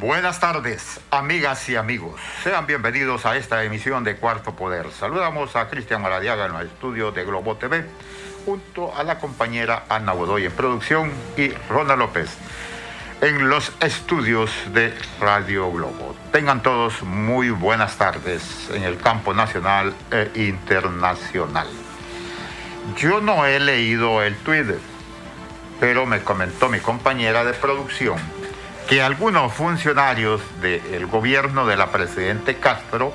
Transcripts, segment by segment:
Buenas tardes, amigas y amigos. Sean bienvenidos a esta emisión de Cuarto Poder. Saludamos a Cristian Maradiaga en los estudios de Globo TV, junto a la compañera Ana Godoy en producción y Ronald López en los estudios de Radio Globo. Tengan todos muy buenas tardes en el campo nacional e internacional. Yo no he leído el Twitter, pero me comentó mi compañera de producción que algunos funcionarios del gobierno de la presidente Castro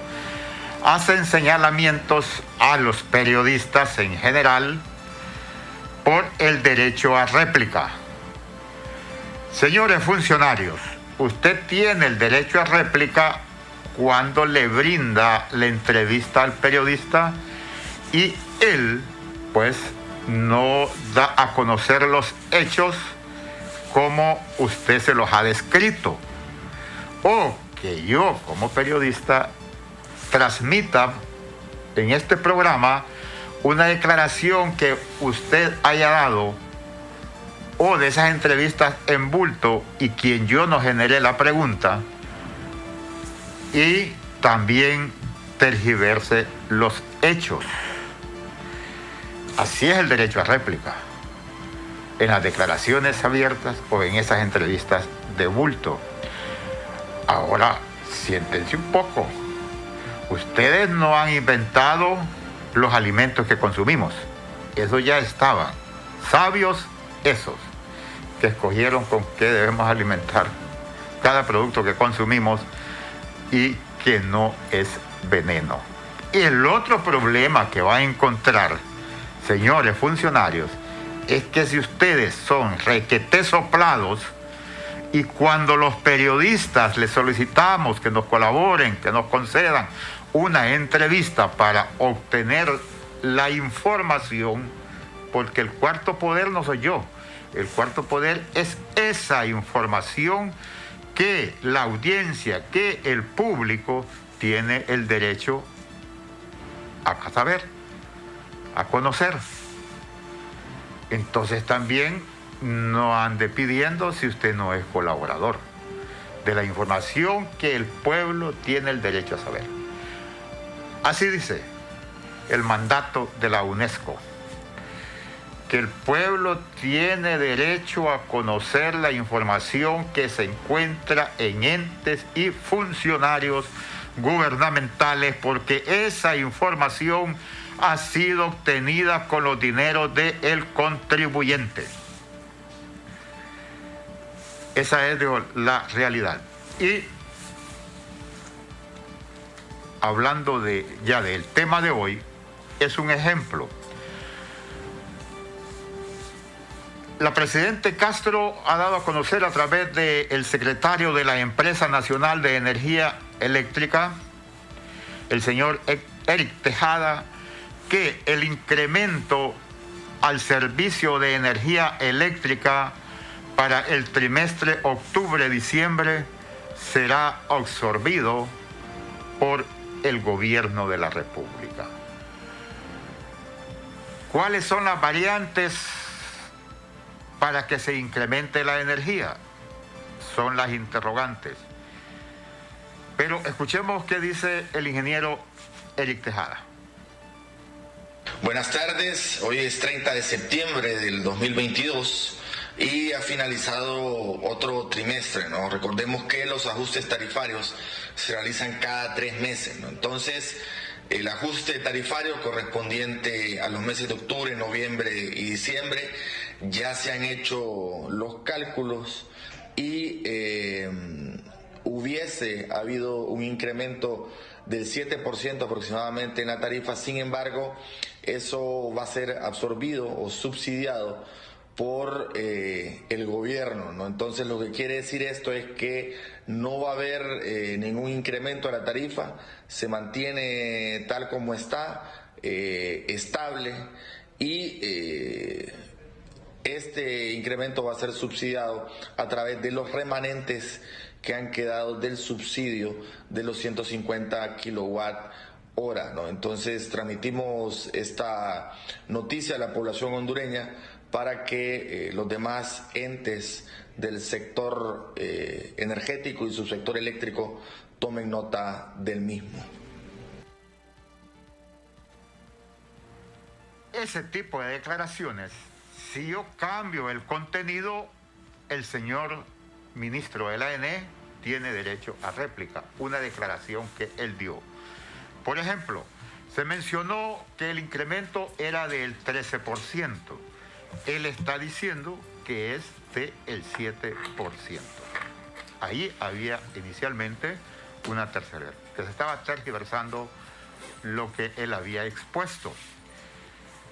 hacen señalamientos a los periodistas en general por el derecho a réplica. Señores funcionarios, usted tiene el derecho a réplica cuando le brinda la entrevista al periodista y él, pues, no da a conocer los hechos como usted se los ha descrito, o que yo como periodista transmita en este programa una declaración que usted haya dado o de esas entrevistas en bulto y quien yo no generé la pregunta, y también tergiverse los hechos. Así es el derecho a réplica, en las declaraciones abiertas o en esas entrevistas de bulto. Ahora, siéntense un poco. Ustedes no han inventado los alimentos que consumimos. Eso ya estaban. Sabios esos que escogieron con qué debemos alimentar cada producto que consumimos y que no es veneno. Y el otro problema que va a encontrar, señores funcionarios, es que si ustedes son requete soplados y cuando los periodistas les solicitamos que nos colaboren, que nos concedan una entrevista para obtener la información, porque el cuarto poder no soy yo, el cuarto poder es esa información que la audiencia, que el público tiene el derecho a saber, a conocer. Entonces también no ande pidiendo si usted no es colaborador de la información que el pueblo tiene el derecho a saber. Así dice el mandato de la UNESCO, que el pueblo tiene derecho a conocer la información que se encuentra en entes y funcionarios gubernamentales, porque esa información ha sido obtenida con los dineros del contribuyente. Esa es la realidad. Y hablando ya del tema de hoy, es un ejemplo. La presidenta Castro ha dado a conocer a través del secretario de la Empresa Nacional de Energía Eléctrica, el señor Eric Tejada, que el incremento al servicio de energía eléctrica para el trimestre octubre-diciembre será absorbido por el gobierno de la República. ¿Cuáles son las variantes para que se incremente la energía? Son las interrogantes. Pero escuchemos qué dice el ingeniero Eric Tejada. Buenas tardes, hoy es 30 de septiembre del 2022 y ha finalizado otro trimestre, ¿no? Recordemos que los ajustes tarifarios se realizan cada 3 meses, ¿no? Entonces, el ajuste tarifario correspondiente a los meses de octubre, noviembre y diciembre, ya se han hecho los cálculos y hubiese habido un incremento del 7% aproximadamente en la tarifa. Sin embargo, eso va a ser absorbido o subsidiado por el gobierno, ¿no? Entonces, lo que quiere decir esto es que no va a haber ningún incremento a la tarifa, se mantiene tal como está, estable, y este incremento va a ser subsidiado a través de los remanentes que han quedado del subsidio de los 150 kilowatt hora, ¿no? Entonces transmitimos esta noticia a la población hondureña para que los demás entes del sector energético y subsector eléctrico tomen nota del mismo. Ese tipo de declaraciones, si yo cambio el contenido, el señor ministro de la ANE tiene derecho a réplica, una declaración que él dio. Por ejemplo, se mencionó que el incremento era del 13%. Él está diciendo que es del 7%. Ahí había inicialmente una tercera, que se estaba tergiversando lo que él había expuesto.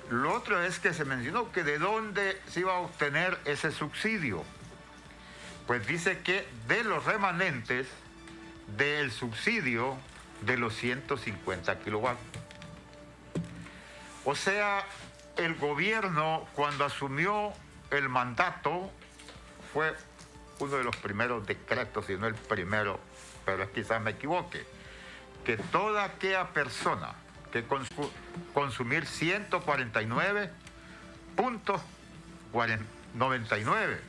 Lo otro es que se mencionó que de dónde se iba a obtener ese subsidio. Pues dice que de los remanentes del subsidio de los 150 kilowatts. O sea, el gobierno cuando asumió el mandato fue uno de los primeros decretos, si no el primero, pero quizás me equivoque, que toda aquella persona que consumir 149.99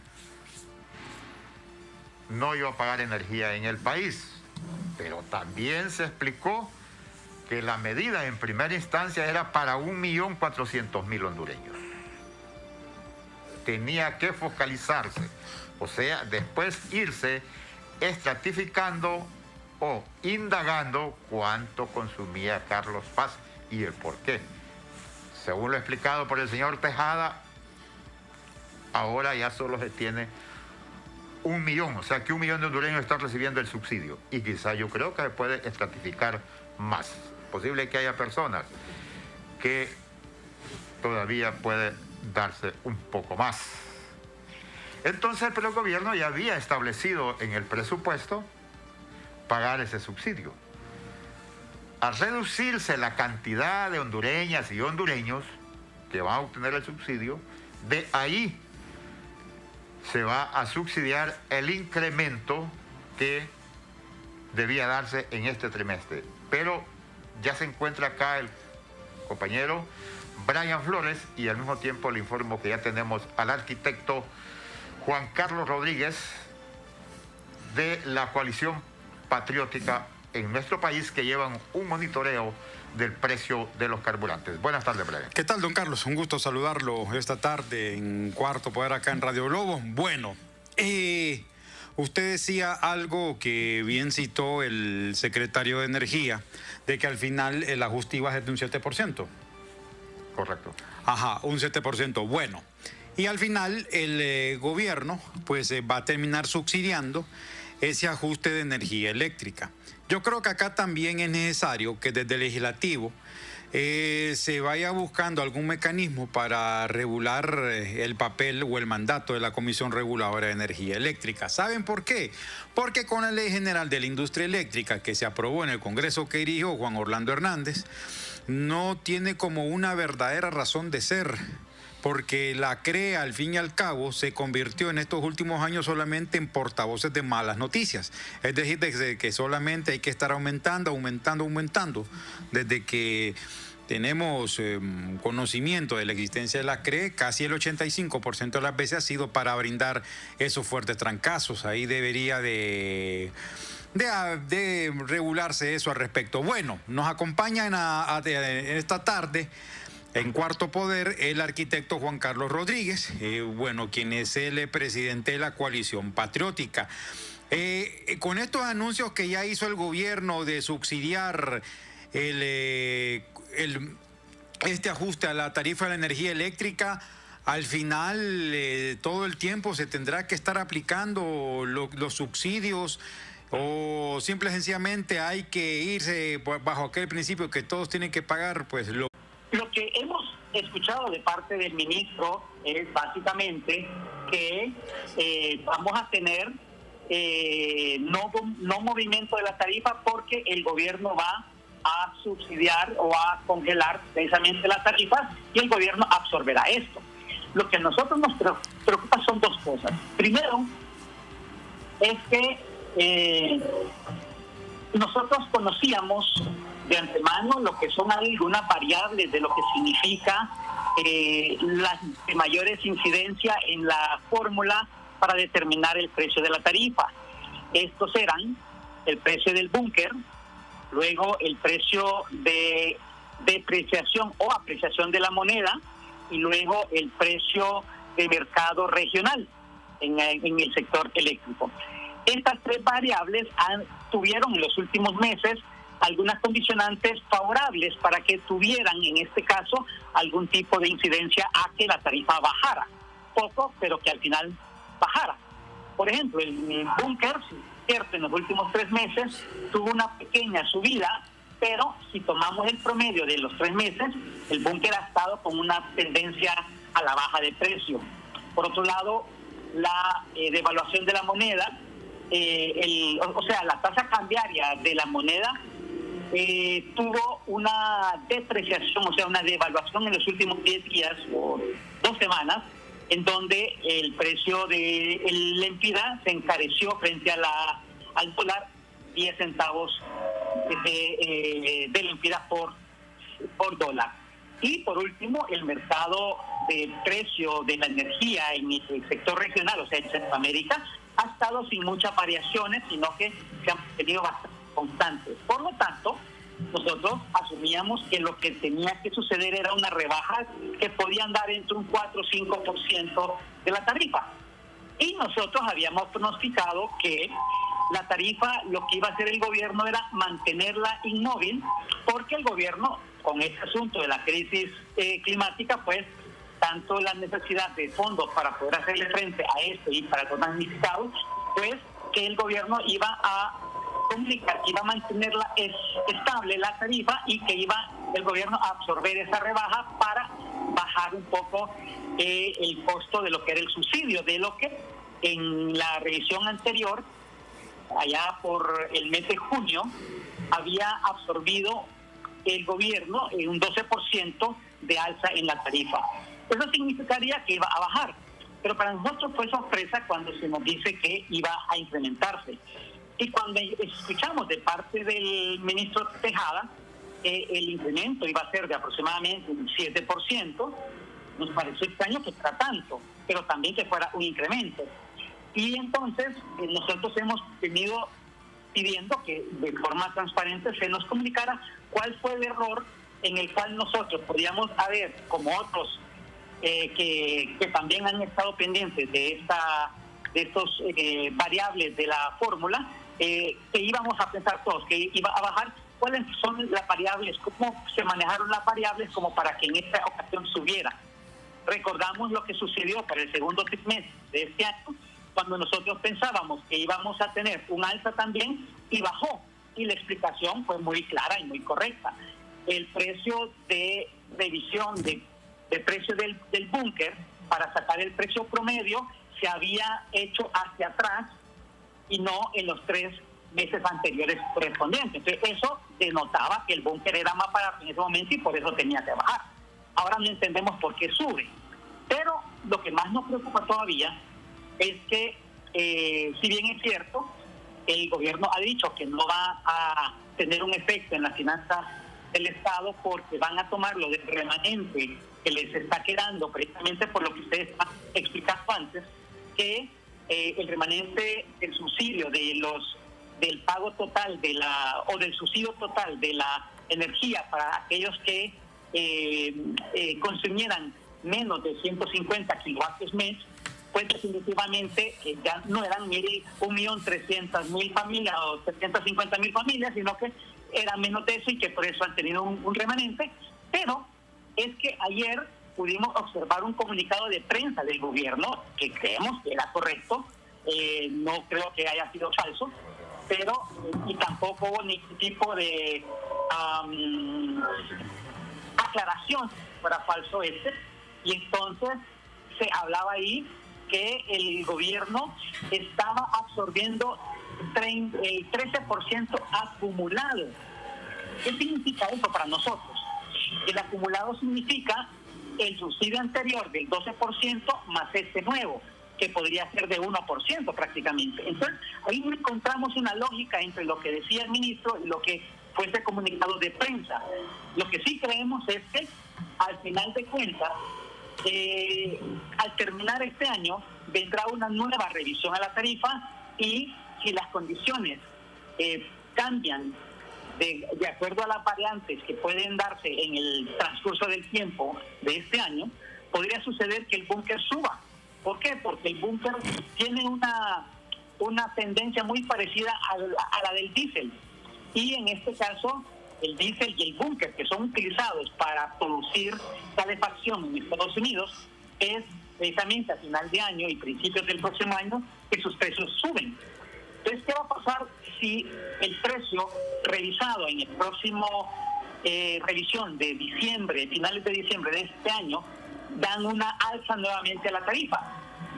no iba a pagar energía en el país. Pero también se explicó que la medida en primera instancia era para 1.400.000 hondureños. Tenía que focalizarse, o sea, después irse estratificando o indagando cuánto consumía Carlos Paz y el por qué. Según lo explicado por el señor Tejada, ahora ya solo se tiene 1 millón, o sea que 1 millón de hondureños están recibiendo el subsidio y quizá yo creo que se puede estratificar más. Posible que haya personas que todavía puede darse un poco más. Entonces, pero el gobierno ya había establecido en el presupuesto pagar ese subsidio. Al reducirse la cantidad de hondureñas y hondureños que van a obtener el subsidio, de ahí se va a subsidiar el incremento que debía darse en este trimestre. Pero ya se encuentra acá el compañero Brian Flores y al mismo tiempo le informo que ya tenemos al arquitecto Juan Carlos Rodríguez de la coalición patriótica en nuestro país que llevan un monitoreo del precio de los carburantes. Buenas tardes, Brian. ¿Qué tal, don Carlos? Un gusto saludarlo esta tarde en Cuarto Poder acá en Radio Globo. Bueno, usted decía algo que bien citó el secretario de Energía, de que al final el ajuste iba a ser de un 7%. Correcto. Ajá, un 7%. Bueno, y al final el gobierno pues va a terminar subsidiando ese ajuste de energía eléctrica. Yo creo que acá también es necesario que desde el legislativo se vaya buscando algún mecanismo para regular el papel o el mandato de la Comisión Reguladora de Energía Eléctrica. ¿Saben por qué? Porque con la Ley General de la Industria Eléctrica que se aprobó en el Congreso que dirigió Juan Orlando Hernández, no tiene como una verdadera razón de ser, porque la CREA al fin y al cabo se convirtió en estos últimos años solamente en portavoces de malas noticias. Es decir, desde que solamente hay que estar aumentando. Desde que tenemos conocimiento de la existencia de la CRE, casi el 85% de las veces ha sido para brindar esos fuertes trancazos. Ahí debería de regularse eso al respecto. Bueno, nos acompaña en esta tarde en Cuarto Poder el arquitecto Juan Carlos Rodríguez, quien es el presidente de la coalición patriótica. Con estos anuncios que ya hizo el gobierno de subsidiar este ajuste a la tarifa de la energía eléctrica, al final todo el tiempo se tendrá que estar aplicando los subsidios, o simple y sencillamente hay que irse bajo aquel principio que todos tienen que pagar pues lo que hemos escuchado de parte del ministro es básicamente que vamos a tener no movimiento de la tarifa porque el gobierno va a subsidiar o a congelar precisamente las tarifas y el gobierno absorberá esto. Lo que a nosotros nos preocupa son dos cosas. Primero, es que nosotros conocíamos de antemano lo que son algunas variables de lo que significa las de mayores incidencias en la fórmula para determinar el precio de la tarifa. Estos eran el precio del búnker, luego el precio de depreciación o apreciación de la moneda y luego el precio de mercado regional en el sector eléctrico. Estas tres variables tuvieron en los últimos meses algunas condicionantes favorables para que tuvieran, en este caso, algún tipo de incidencia a que la tarifa bajara. Poco, pero que al final bajara. Por ejemplo, el búnker, cierto, en los últimos 3 meses tuvo una pequeña subida, pero si tomamos el promedio de los 3 meses, el búnker ha estado con una tendencia a la baja de precio. Por otro lado, la devaluación de la moneda, la tasa cambiaria de la moneda tuvo una depreciación, o sea, una devaluación en los últimos 10 días o 2 semanas, en donde el precio de la entidad se encareció frente al dólar 10 centavos de la entidad por dólar. Y por último, el mercado de precio de la energía en el sector regional, o sea, en Centroamérica, ha estado sin muchas variaciones, sino que se han tenido bastante constantes. Por lo tanto, nosotros asumíamos que lo que tenía que suceder era una rebaja que podían dar entre un 4 o 5% de la tarifa. Y nosotros habíamos pronosticado que la tarifa, lo que iba a hacer el gobierno era mantenerla inmóvil, porque el gobierno, con este asunto de la crisis climática, pues tanto la necesidad de fondos para poder hacerle frente a esto y para los damnificados, pues que el gobierno iba a comunicar, iba a mantenerla estable la tarifa y que iba el gobierno a absorber esa rebaja para bajar un poco el costo de lo que era el subsidio, de lo que en la revisión anterior, allá por el mes de junio, había absorbido el gobierno en un 12% de alza en la tarifa. Eso significaría que iba a bajar, pero para nosotros fue sorpresa cuando se nos dice que iba a incrementarse. Y cuando escuchamos de parte del ministro Tejada el incremento iba a ser de aproximadamente un 7%, nos pareció extraño que fuera tanto, pero también que fuera un incremento. Y entonces nosotros hemos venido pidiendo que de forma transparente se nos comunicara cuál fue el error en el cual nosotros podíamos haber, como otros que también han estado pendientes de estos variables de la fórmula, que íbamos a pensar todos que iba a bajar. ¿Cuáles son las variables? ¿Cómo se manejaron las variables como para que en esta ocasión subiera? Recordamos lo que sucedió para el segundo trimestre de este año, cuando nosotros pensábamos que íbamos a tener un alza también y bajó. Y la explicación fue muy clara y muy correcta. El precio de revisión de precio del búnker para sacar el precio promedio se había hecho hacia atrás y no en los 3 meses anteriores correspondientes. Entonces, eso denotaba que el búnker era más barato en ese momento y por eso tenía que bajar. Ahora no entendemos por qué sube. Pero lo que más nos preocupa todavía es que, si bien es cierto, el gobierno ha dicho que no va a tener un efecto en las finanzas del Estado porque van a tomar lo del remanente que les está quedando, precisamente por lo que ustedes han explicado antes, que el remanente del subsidio del pago total del subsidio total de la energía para aquellos que consumieran menos de 150 kilovatios mes, pues definitivamente ya no eran 1.300.000 familias o 750.000 familias, sino que era menos de eso y que por eso han tenido un remanente. Pero es que ayer pudimos observar un comunicado de prensa del gobierno que creemos que era correcto, no creo que haya sido falso, pero y tampoco hubo ningún tipo de aclaración para falso y entonces se hablaba ahí que el gobierno estaba absorbiendo el 13% acumulado. ¿Qué significa eso para nosotros? El acumulado significa el subsidio anterior del 12% más este nuevo, que podría ser de 1% prácticamente. Entonces, ahí encontramos una lógica entre lo que decía el ministro y lo que fuese comunicado de prensa. Lo que sí creemos es que al final de cuentas, al terminar este año, vendrá una nueva revisión a la tarifa y si las condiciones cambian de acuerdo a las variantes que pueden darse en el transcurso del tiempo de este año, podría suceder que el búnker suba. ¿Por qué? Porque el búnker tiene una tendencia muy parecida a la del diésel. Y en este caso, el diésel y el búnker, que son utilizados para producir calefacción en Estados Unidos, es precisamente a final de año y principios del próximo año que sus precios suben. Entonces, ¿qué va a pasar si el precio revisado en el próximo revisión de diciembre, finales de diciembre de este año, dan una alza nuevamente a la tarifa?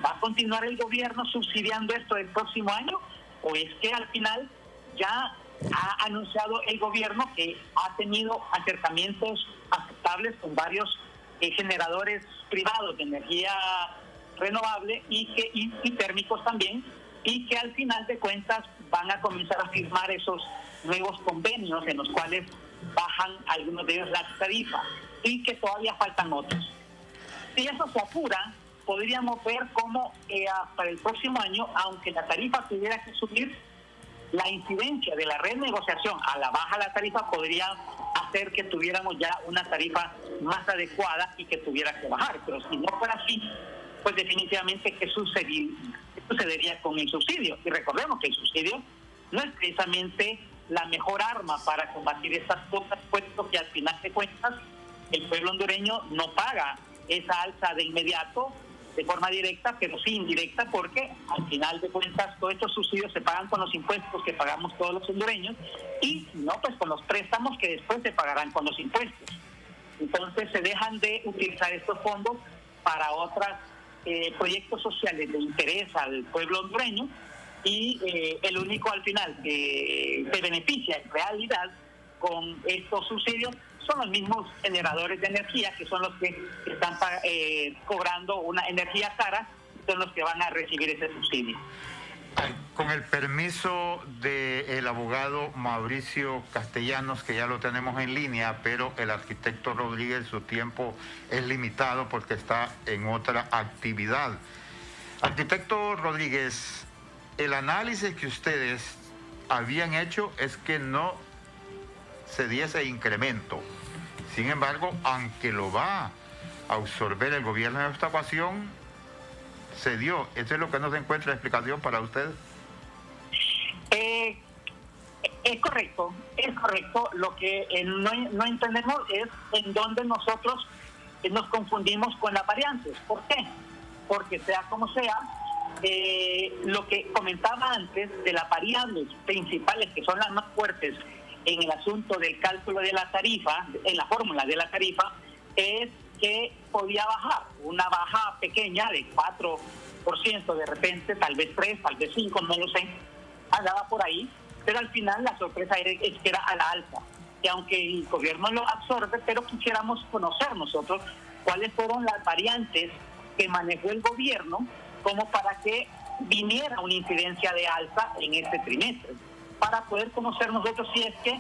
¿Va a continuar el gobierno subsidiando esto el próximo año? ¿O es que al final ya ha anunciado el gobierno que ha tenido acercamientos aceptables con varios generadores privados de energía renovable y térmicos también, y que al final de cuentas van a comenzar a firmar esos nuevos convenios en los cuales bajan algunos de ellos la tarifa y que todavía faltan otros? Si eso se apura, podríamos ver cómo para el próximo año, aunque la tarifa tuviera que subir, la incidencia de la renegociación a la baja de la tarifa podría hacer que tuviéramos ya una tarifa más adecuada y que tuviera que bajar. Pero si no fuera así, pues definitivamente ¿qué sucedería con el subsidio? Y recordemos que el subsidio no es precisamente la mejor arma para combatir estas cosas, puesto que al final de cuentas el pueblo hondureño no paga esa alza de inmediato de forma directa, pero sí indirecta, porque al final de cuentas todos estos subsidios se pagan con los impuestos que pagamos todos los hondureños y no, pues con los préstamos que después se pagarán con los impuestos. Entonces se dejan de utilizar estos fondos para otros proyectos sociales de interés al pueblo hondureño y el único al final que se beneficia en realidad con estos subsidios son los mismos generadores de energía, que son los que están cobrando una energía cara, son los que van a recibir ese subsidio. Con el permiso del abogado Mauricio Castellanos, que ya lo tenemos en línea, pero el arquitecto Rodríguez, su tiempo es limitado porque está en otra actividad. Arquitecto Rodríguez, el análisis que ustedes habían hecho es que no se diese incremento. Sin embargo, aunque lo va a absorber el gobierno en esta ocasión, se dio. ¿Eso es lo que no se encuentra explicación para usted? Es correcto. Lo que no entendemos es en dónde nosotros nos confundimos con las variantes. ¿Por qué? Porque sea como sea, lo que comentaba antes de las variables principales, que son las más fuertes en el asunto del cálculo de la tarifa, en la fórmula de la tarifa, es que podía bajar, una baja pequeña de 4%, de repente, tal vez 3, tal vez 5, no lo sé, andaba por ahí, pero al final la sorpresa es que era a la alza. Y aunque el gobierno lo absorbe, pero quisiéramos conocer nosotros cuáles fueron las variantes que manejó el gobierno como para que viniera una incidencia de alza en este trimestre, para poder conocer nosotros si es que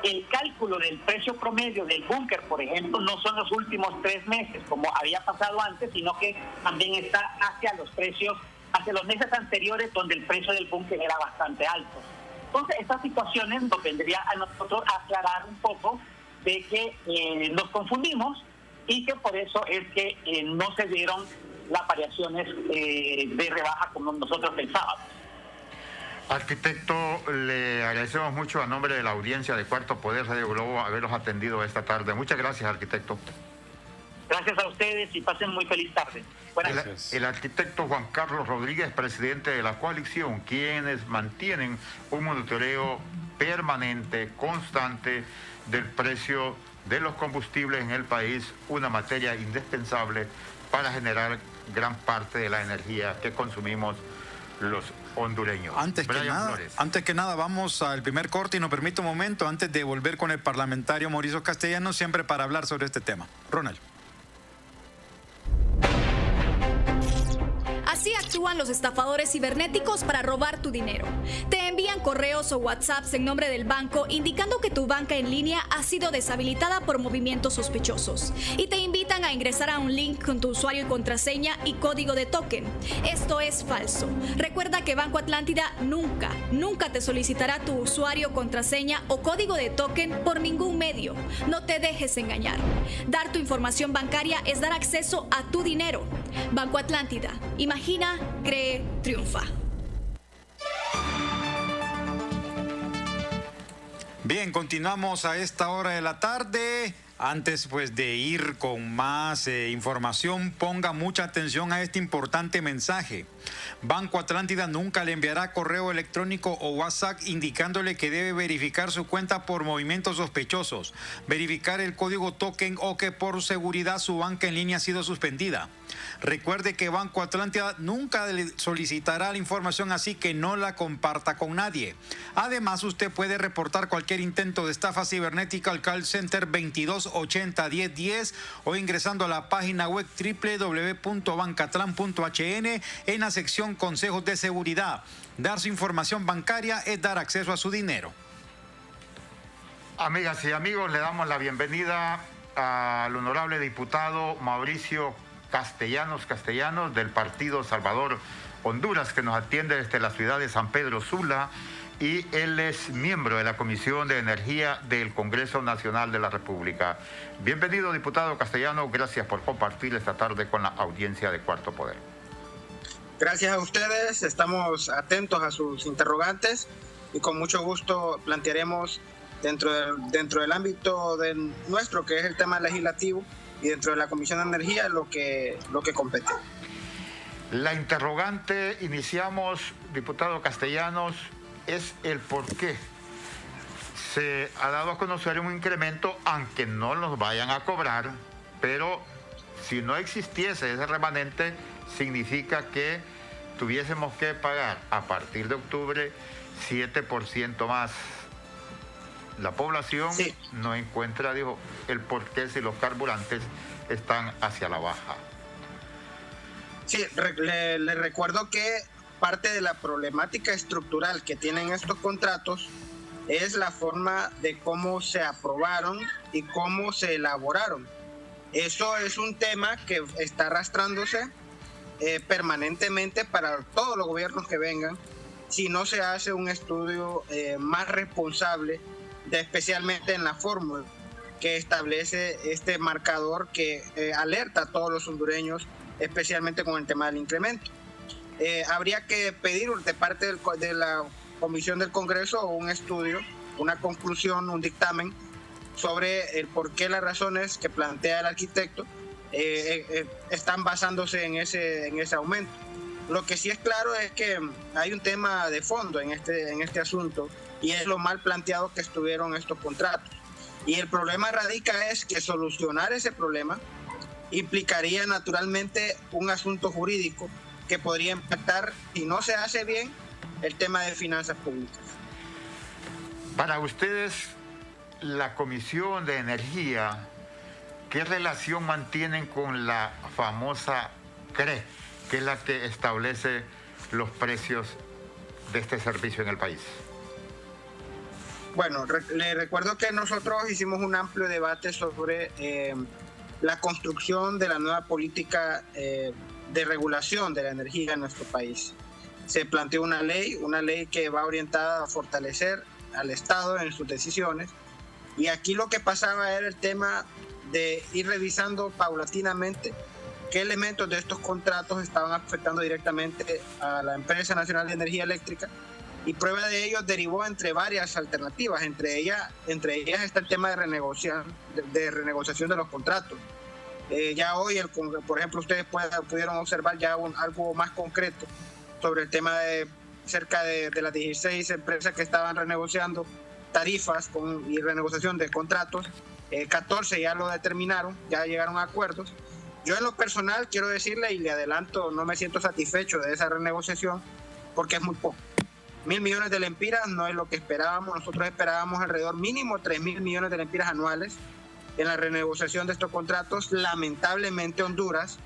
el cálculo del precio promedio del búnker, por ejemplo, no son los últimos 3 meses, como había pasado antes, sino que también está hacia los meses anteriores, donde el precio del búnker era bastante alto. Entonces, estas situaciones nos vendría a nosotros a aclarar un poco de que nos confundimos y que por eso es que no se dieron las variaciones de rebaja como nosotros pensábamos. Arquitecto, le agradecemos mucho a nombre de la audiencia de Cuarto Poder Radio Globo haberlos atendido esta tarde. Muchas gracias, arquitecto. Gracias a ustedes y pasen muy feliz tarde. El arquitecto Juan Carlos Rodríguez, presidente de la coalición, quienes mantienen un monitoreo permanente, constante del precio de los combustibles en el país, una materia indispensable para generar gran parte de la energía que consumimos los hondureños. Antes que nada, vamos al primer corte y nos permite un momento antes de volver con el parlamentario Mauricio Castellanos, siempre para hablar sobre este tema. Ronald. Así actúan los estafadores cibernéticos para robar tu dinero. Te envían correos o WhatsApps en nombre del banco indicando que tu banca en línea ha sido deshabilitada por movimientos sospechosos y te invitan a ingresar a un link con tu usuario y contraseña y código de token. Esto es falso. Recuerda que Banco Atlántida nunca te solicitará tu usuario, contraseña o código de token por ningún medio. No te dejes engañar. Dar tu información bancaria es dar acceso a tu dinero. Banco Atlántida. Imagina, cree, triunfa. Bien, continuamos a esta hora de la tarde. Antes pues de ir con más información, ponga mucha atención a este importante mensaje. Banco Atlántida nunca le enviará correo electrónico o WhatsApp indicándole que debe verificar su cuenta por movimientos sospechosos, verificar el código token o que por seguridad su banca en línea ha sido suspendida. Recuerde que Banco Atlántida nunca le solicitará la información, así que no la comparta con nadie. Además, usted puede reportar cualquier intento de estafa cibernética al call center 2280-1010 o ingresando a la página web www.bancatlan.hn en la sección Consejos de Seguridad. Dar su información bancaria es dar acceso a su dinero. Amigas y amigos, le damos la bienvenida al honorable diputado Mauricio Castellanos del Partido Salvador Honduras, que nos atiende desde la ciudad de San Pedro Sula, y él es miembro de la Comisión de Energía del Congreso Nacional de la República. Bienvenido, diputado Castellanos, gracias por compartir esta tarde con la audiencia de Cuarto Poder. Gracias a ustedes, estamos atentos a sus interrogantes y con mucho gusto plantearemos dentro del ámbito nuestro, que es el tema legislativo, y dentro de la Comisión de Energía lo que compete. La interrogante, iniciamos, diputado Castellanos, es el por qué se ha dado a conocer un incremento, aunque no los vayan a cobrar, pero si no existiese ese remanente, significa que tuviésemos que pagar a partir de octubre 7% más. La población sí no encuentra, dijo, el por qué si los carburantes están hacia la baja. Sí, le recuerdo que parte de la problemática estructural que tienen estos contratos es la forma de cómo se aprobaron y cómo se elaboraron. Eso es un tema que está arrastrándose permanentemente para todos los gobiernos que vengan, si no se hace un estudio más responsable, especialmente en la fórmula que establece este marcador que alerta a todos los hondureños, especialmente con el tema del incremento. Habría que pedir de parte de la Comisión del Congreso un estudio, una conclusión, un dictamen sobre el por qué las razones que plantea el arquitecto están basándose en ese aumento. Lo que sí es claro es que hay un tema de fondo en este asunto, y es lo mal planteado que estuvieron estos contratos. Y el problema radica es que solucionar ese problema implicaría naturalmente un asunto jurídico que podría impactar, si no se hace bien, el tema de finanzas públicas. Para ustedes, la Comisión de Energía, ¿qué relación mantienen con la famosa CRE, que es la que establece los precios de este servicio en el país? Bueno, le recuerdo que nosotros hicimos un amplio debate sobre la construcción de la nueva política de regulación de la energía en nuestro país. Se planteó una ley que va orientada a fortalecer al Estado en sus decisiones, y aquí lo que pasaba era el tema de ir revisando paulatinamente qué elementos de estos contratos estaban afectando directamente a la Empresa Nacional de Energía Eléctrica, y prueba de ello derivó entre varias alternativas, entre ellas está el tema de renegociación de los contratos. Ya hoy, por ejemplo, ustedes pudieron observar ya algo más concreto sobre el tema de cerca de las 16 empresas que estaban renegociando tarifas y renegociación de contratos. 14 ya lo determinaron, ya llegaron a acuerdos. Yo en lo personal quiero decirle, y le adelanto, no me siento satisfecho de esa renegociación porque es muy poco. 1.000 millones de lempiras no es lo que esperábamos. Nosotros esperábamos alrededor mínimo 3.000 millones de lempiras anuales en la renegociación de estos contratos. Lamentablemente Honduras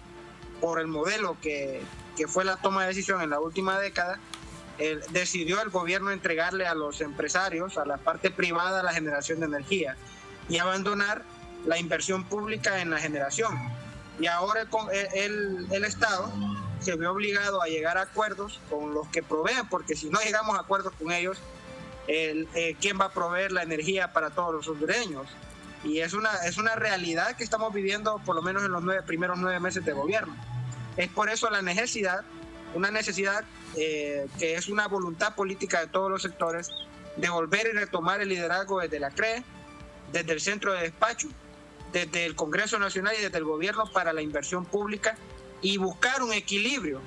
por el modelo que fue la toma de decisión en la última década, decidió el gobierno entregarle a los empresarios, a la parte privada, la generación de energía y abandonar la inversión pública en la generación. Y ahora el Estado se ve obligado a llegar a acuerdos con los que proveen, porque si no llegamos a acuerdos con ellos, ¿quién va a proveer la energía para todos los hondureños? Y es una realidad que estamos viviendo por lo menos en los primeros 9 meses de gobierno. Es por eso una necesidad que es una voluntad política de todos los sectores de volver y retomar el liderazgo desde la CRE, desde el centro de despacho, desde el Congreso Nacional y desde el gobierno para la inversión pública y buscar un equilibrio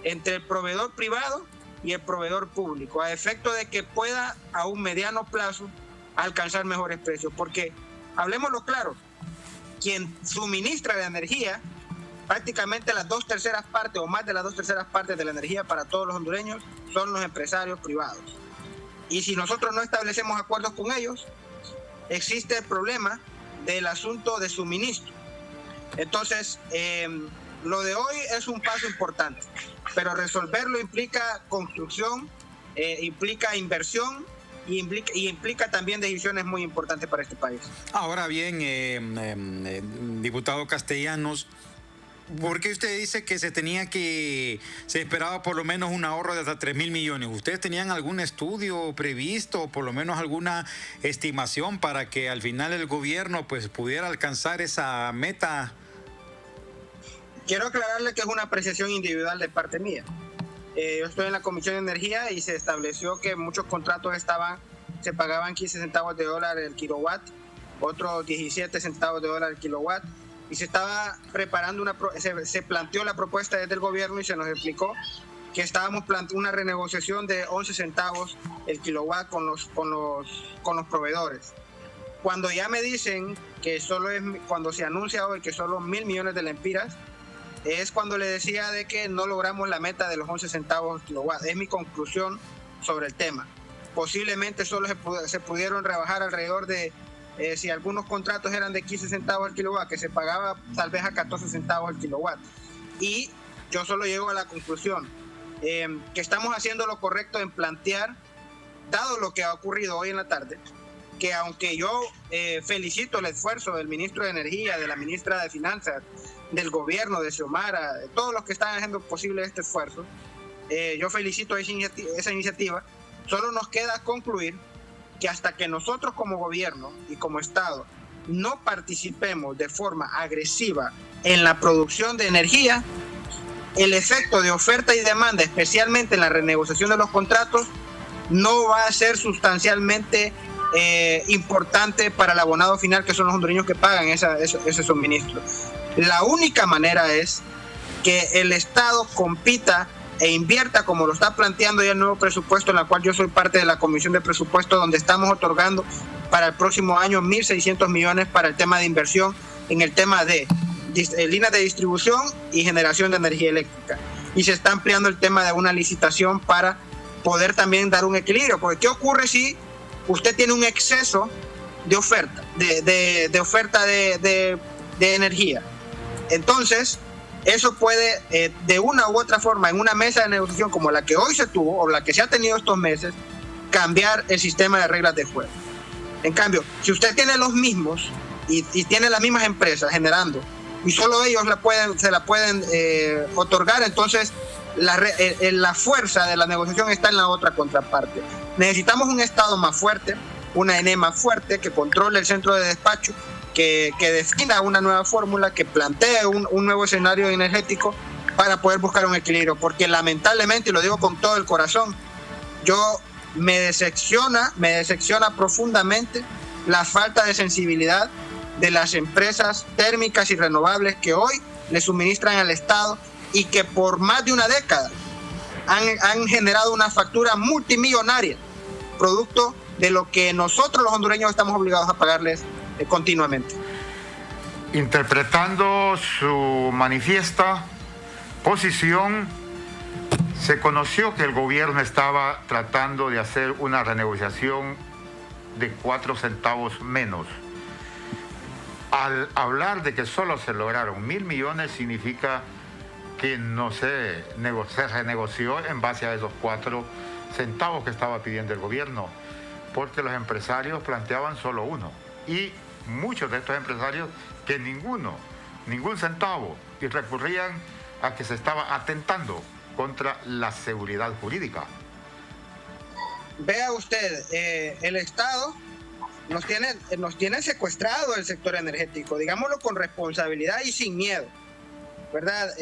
entre el proveedor privado y el proveedor público, a efecto de que pueda a un mediano plazo alcanzar mejores precios. Porque, hablemoslo claro, quien suministra la energía, prácticamente las 2/3 partes o más de las 2/3 partes de la energía para todos los hondureños son los empresarios privados. Y si nosotros no establecemos acuerdos con ellos, existe el problema del asunto de suministro. Entonces, lo de hoy es un paso importante, pero resolverlo implica construcción, implica inversión y implica también decisiones muy importantes para este país. Ahora bien, diputado Castellanos, ¿por qué usted dice que se esperaba por lo menos un ahorro de hasta 3,000 millones? ¿Ustedes tenían algún estudio previsto, o por lo menos alguna estimación para que al final el gobierno pues pudiera alcanzar esa meta? Quiero aclararle que es una apreciación individual de parte mía. Yo estoy en la Comisión de Energía y se estableció que muchos contratos se pagaban 15 centavos de dólar el kilowatt, otros 17 centavos de dólar el kilowatt, y se estaba preparando se planteó la propuesta desde el gobierno y se nos explicó que estábamos planteando una renegociación de 11 centavos el kilowatt con los proveedores. Cuando ya me dicen que cuando se anuncia hoy que solo 1,000 millones de lempiras, es cuando le decía de que no logramos la meta de los 11 centavos kilowatt. Es mi conclusión sobre el tema. Posiblemente solo se pudieron rebajar alrededor de, si algunos contratos eran de 15 centavos el kilowatt, que se pagaba tal vez a 14 centavos el kilowatt. Y yo solo llego a la conclusión que estamos haciendo lo correcto en plantear, dado lo que ha ocurrido hoy en la tarde, que aunque yo felicito el esfuerzo del ministro de Energía, de la ministra de Finanzas, del gobierno, de Xiomara, de todos los que están haciendo posible este esfuerzo, yo felicito esa iniciativa. Solo nos queda concluir que hasta que nosotros como gobierno y como Estado no participemos de forma agresiva en la producción de energía, el efecto de oferta y demanda, especialmente en la renegociación de los contratos, no va a ser sustancialmente importante para el abonado final, que son los hondureños que pagan ese suministro. La única manera es que el Estado compita e invierta, como lo está planteando ya el nuevo presupuesto, en la cual yo soy parte de la Comisión de Presupuesto, donde estamos otorgando para el próximo año 1,600 millones para el tema de inversión en el tema de líneas de distribución y generación de energía eléctrica. Y se está ampliando el tema de una licitación para poder también dar un equilibrio. Porque ¿qué ocurre si usted tiene un exceso de oferta, de oferta de energía? Entonces, eso puede, de una u otra forma, en una mesa de negociación como la que hoy se tuvo o la que se ha tenido estos meses, cambiar el sistema de reglas de juego. En cambio, si usted tiene los mismos y tiene las mismas empresas generando y solo ellos se la pueden otorgar, entonces la fuerza de la negociación está en la otra contraparte. Necesitamos un Estado más fuerte, una ENE más fuerte que controle el centro de despacho, que defina una nueva fórmula, que plantee un nuevo escenario energético para poder buscar un equilibrio, porque lamentablemente, y lo digo con todo el corazón, me decepciona profundamente la falta de sensibilidad de las empresas térmicas y renovables que hoy le suministran al Estado y que por más de una década han generado una factura multimillonaria, producto de lo que nosotros los hondureños estamos obligados a pagarles continuamente. Interpretando su manifiesta posición, se conoció que el gobierno estaba tratando de hacer una renegociación de 4 centavos menos. Al hablar de que solo se lograron 1,000 millones, significa que no se renegoció en base a esos 4 centavos que estaba pidiendo el gobierno, porque los empresarios planteaban solo 1 y muchos de estos empresarios que ningún centavo, y recurrían a que se estaba atentando contra la seguridad jurídica. Vea usted, el Estado nos tiene secuestrado el sector energético, digámoslo con responsabilidad y sin miedo, ¿verdad?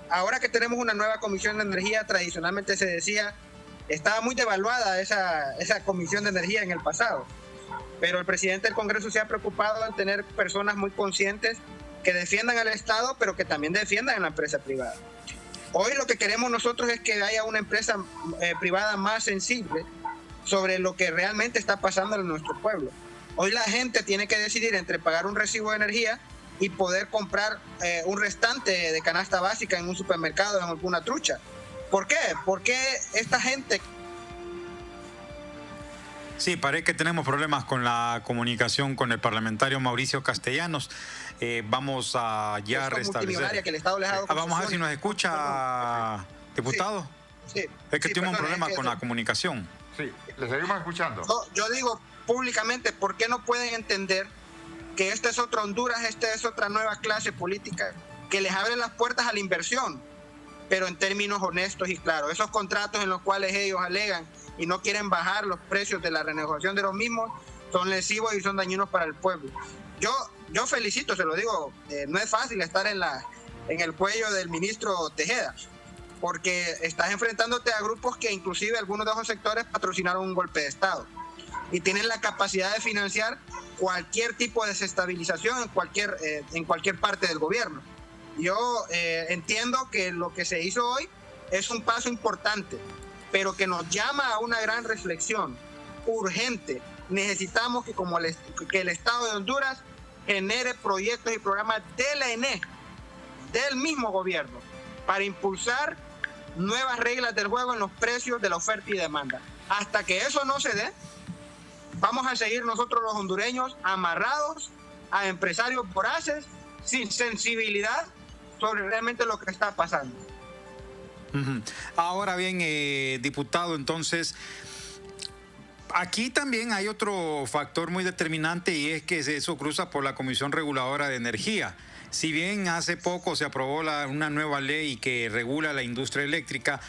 Ahora que tenemos una nueva Comisión de Energía, tradicionalmente se decía, estaba muy devaluada esa Comisión de Energía en el pasado, pero el presidente del Congreso se ha preocupado en tener personas muy conscientes que defiendan al Estado, pero que también defiendan a la empresa privada. Hoy lo que queremos nosotros es que haya una empresa privada más sensible sobre lo que realmente está pasando en nuestro pueblo. Hoy la gente tiene que decidir entre pagar un recibo de energía y poder comprar un restante de canasta básica en un supermercado, en alguna trucha. ¿Por qué? Porque esta gente... Sí, parece que tenemos problemas con la comunicación con el parlamentario Mauricio Castellanos. Vamos a ya restablecer. Que el Estado les ha dado vamos a ver si nos escucha, diputado. Sí. Es que tuvimos un problema con la comunicación. Sí, le seguimos escuchando. Yo digo públicamente, ¿por qué no pueden entender que este es otro Honduras, esta es otra nueva clase política que les abre las puertas a la inversión, pero en términos honestos y claros? Esos contratos en los cuales ellos alegan y no quieren bajar los precios de la renegociación de los mismos son lesivos y son dañinos para el pueblo. Yo felicito, se lo digo, no es fácil estar en el cuello del ministro Tejeda, porque estás enfrentándote a grupos que inclusive algunos de esos sectores patrocinaron un golpe de Estado y tienen la capacidad de financiar cualquier tipo de desestabilización en cualquier parte del gobierno. Yo entiendo que lo que se hizo hoy es un paso importante, pero que nos llama a una gran reflexión urgente. Necesitamos que el Estado de Honduras genere proyectos y programas de la ENE, del mismo gobierno, para impulsar nuevas reglas del juego en los precios de la oferta y demanda. Hasta que eso no se dé, vamos a seguir nosotros los hondureños amarrados a empresarios voraces, sin sensibilidad sobre realmente lo que está pasando. Ahora bien, diputado, entonces, aquí también hay otro factor muy determinante y es que eso cruza por la Comisión Reguladora de Energía. Si bien hace poco se aprobó una nueva ley que regula la industria eléctrica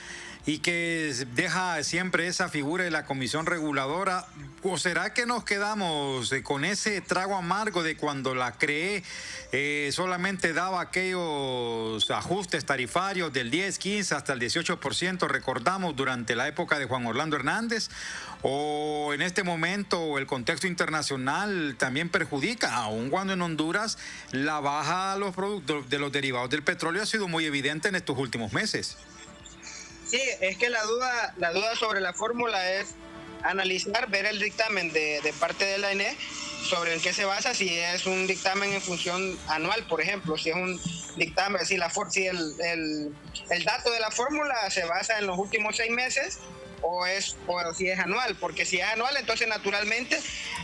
y que deja siempre esa figura de la comisión reguladora, ¿o será que nos quedamos con ese trago amargo de cuando la creé solamente daba aquellos ajustes tarifarios del 10, 15 hasta el 18%, recordamos, durante la época de Juan Orlando Hernández? ¿O en este momento el contexto internacional también perjudica, aun cuando en Honduras la baja de los productos de los derivados del petróleo ha sido muy evidente en estos últimos meses? Sí, es que la duda sobre la fórmula es analizar, ver el dictamen de parte de la ENE sobre en qué se basa, si es un dictamen en función anual, por ejemplo, si es un dictamen, si el dato de la fórmula se basa en los últimos 6 meses o si es anual, porque si es anual, entonces naturalmente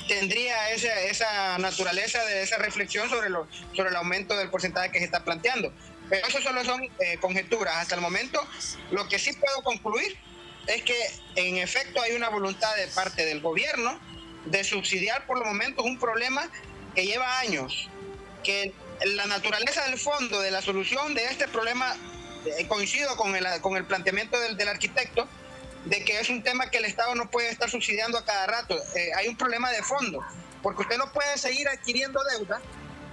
tendría esa naturaleza de esa reflexión sobre el aumento del porcentaje que se está planteando. Pero eso solo son conjeturas. Hasta el momento, lo que sí puedo concluir es que en efecto hay una voluntad de parte del gobierno de subsidiar por los momentos un problema que lleva años, que la naturaleza del fondo de la solución de este problema, coincido con el planteamiento del arquitecto, de que es un tema que el Estado no puede estar subsidiando a cada rato. Hay un problema de fondo, porque usted no puede seguir adquiriendo deuda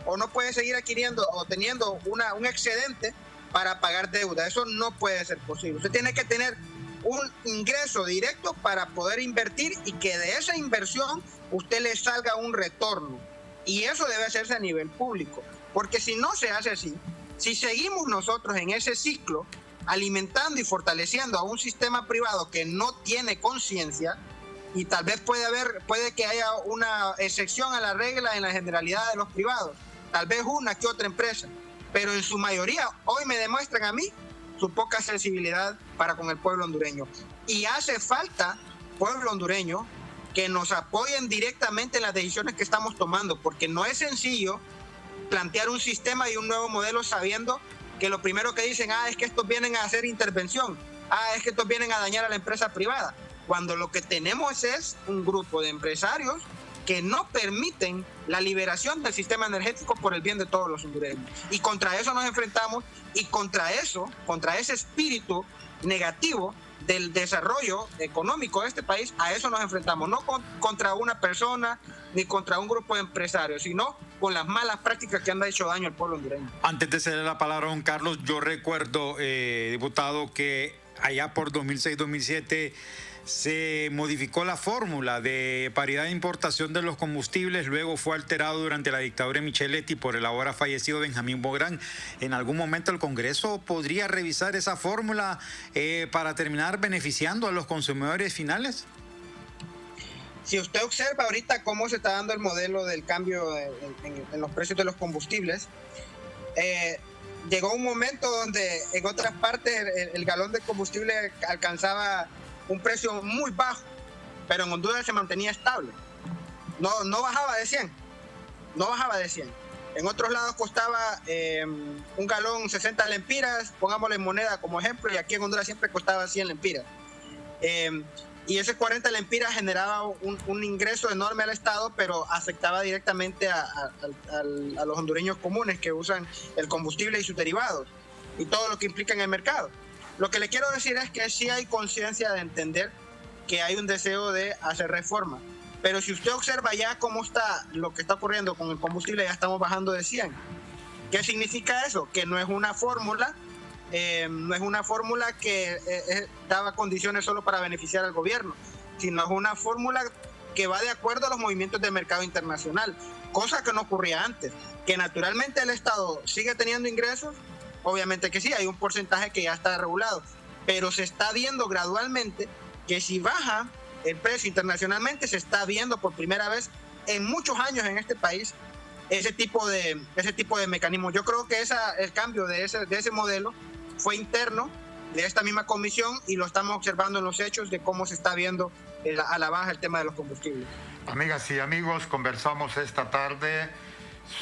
o no puede seguir adquiriendo o teniendo un excedente para pagar deuda. Eso no puede ser posible. Usted tiene que tener un ingreso directo para poder invertir y que de esa inversión usted le salga un retorno. Y eso debe hacerse a nivel público, porque si no se hace así, si seguimos nosotros en ese ciclo alimentando y fortaleciendo a un sistema privado que no tiene conciencia, y tal vez puede que haya una excepción a la regla en la generalidad de los privados, tal vez una que otra empresa, pero en su mayoría hoy me demuestran a mí su poca sensibilidad para con el pueblo hondureño. Y hace falta, pueblo hondureño, que nos apoyen directamente en las decisiones que estamos tomando, porque no es sencillo plantear un sistema y un nuevo modelo sabiendo que lo primero que dicen, es que estos vienen a hacer intervención, es que estos vienen a dañar a la empresa privada, cuando lo que tenemos es un grupo de empresarios que no permiten la liberación del sistema energético por el bien de todos los hondureños. Y contra eso nos enfrentamos, y contra ese espíritu negativo del desarrollo económico de este país, a eso nos enfrentamos, no contra una persona ni contra un grupo de empresarios, sino con las malas prácticas que han hecho daño al pueblo hondureño. Antes de ceder la palabra a don Carlos, yo recuerdo, diputado, que allá por 2006-2007 se modificó la fórmula de paridad de importación de los combustibles, luego fue alterado durante la dictadura de Micheletti por el ahora fallecido Benjamín Bográn. ¿En algún momento el Congreso podría revisar esa fórmula para terminar beneficiando a los consumidores finales? Si usted observa ahorita cómo se está dando el modelo del cambio en los precios de los combustibles, llegó un momento donde en otras partes el galón de combustible alcanzaba un precio muy bajo, pero en Honduras se mantenía estable. No bajaba de 100. No bajaba de 100. En otros lados costaba un galón 60 lempiras, pongámosle moneda como ejemplo, y aquí en Honduras siempre costaba 100 lempiras. Y ese 40 lempiras generaba un ingreso enorme al Estado, pero afectaba directamente a los hondureños comunes que usan el combustible y sus derivados, y todo lo que implica en el mercado. Lo que le quiero decir es que sí hay conciencia de entender que hay un deseo de hacer reforma. Pero si usted observa ya cómo está lo que está ocurriendo con el combustible, ya estamos bajando de 100. ¿Qué significa eso? Que no es una fórmula, que daba condiciones solo para beneficiar al gobierno, sino es una fórmula que va de acuerdo a los movimientos del mercado internacional, cosa que no ocurría antes. Que naturalmente el Estado sigue teniendo ingresos, obviamente que sí, hay un porcentaje que ya está regulado, pero se está viendo gradualmente que si baja el precio internacionalmente, se está viendo por primera vez en muchos años en este país ese tipo de mecanismos. Yo creo que el cambio de ese modelo fue interno de esta misma comisión, y lo estamos observando en los hechos de cómo se está viendo a la baja el tema de los combustibles. Amigas y amigos, conversamos esta tarde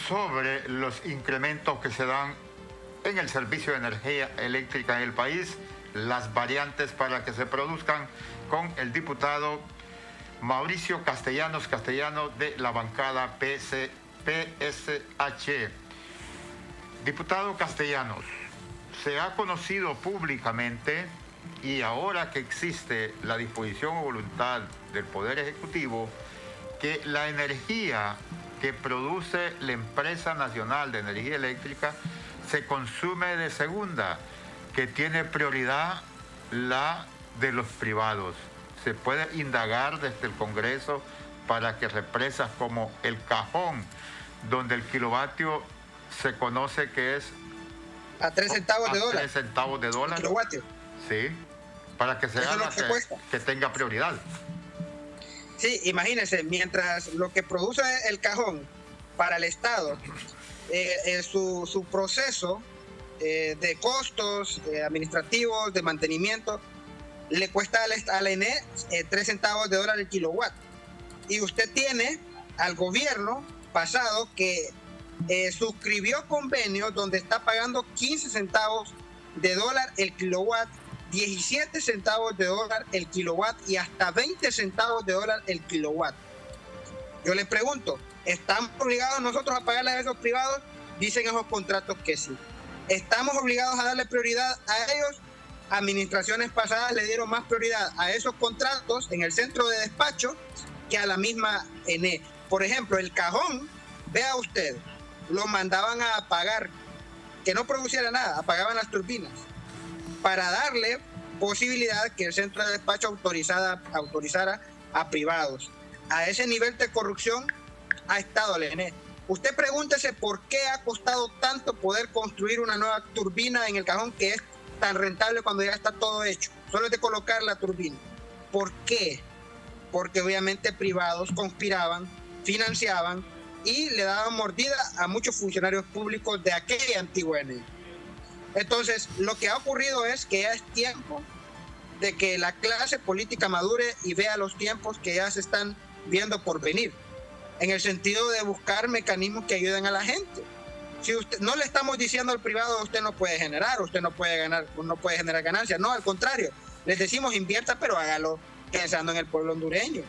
sobre los incrementos que se dan en el servicio de energía eléctrica en el país, las variantes para que se produzcan, con el diputado Mauricio Castellano de la bancada PSH. Diputado Castellanos, se ha conocido públicamente, y ahora que existe la disposición o voluntad del Poder Ejecutivo, que la energía que produce la Empresa Nacional de Energía Eléctrica se consume de segunda, que tiene prioridad la de los privados. Se puede indagar desde el Congreso para que represas como El Cajón, donde el kilovatio se conoce que es a 3 centavos de dólar. 3 centavos de dólar. Kilovatio. Sí, para que se haga que tenga prioridad. Sí, imagínense, mientras lo que produce El Cajón para el Estado, su proceso de costos administrativos, de mantenimiento, le cuesta a la ENE 3 centavos de dólar el kilowatt. Y usted tiene al gobierno pasado que suscribió convenios donde está pagando 15 centavos de dólar el kilowatt, 17 centavos de dólar el kilowatt y hasta 20 centavos de dólar el kilowatt. Yo le pregunto, ¿estamos obligados nosotros a pagarle a esos privados? Dicen esos contratos que sí. ¿Estamos obligados a darle prioridad a ellos? Administraciones pasadas le dieron más prioridad a esos contratos en el centro de despacho que a la misma ENE. Por ejemplo, El Cajón, vea usted, lo mandaban a apagar, que no produciera nada, apagaban las turbinas, para darle posibilidad que el centro de despacho autorizara a privados. A ese nivel de corrupción ha estado la ENE. Usted pregúntese por qué ha costado tanto poder construir una nueva turbina en El Cajón, que es tan rentable cuando ya está todo hecho. Solo es de colocar la turbina. ¿Por qué? Porque obviamente privados conspiraban, financiaban y le daban mordida a muchos funcionarios públicos de aquella antigua ENE. Entonces, lo que ha ocurrido es que ya es tiempo de que la clase política madure y vea los tiempos que ya se están viendo por venir, en el sentido de buscar mecanismos que ayuden a la gente. Si usted, no le estamos diciendo al privado, usted no puede generar, usted no puede ganar, no puede generar ganancias. No, al contrario, les decimos invierta, pero hágalo pensando en el pueblo hondureño.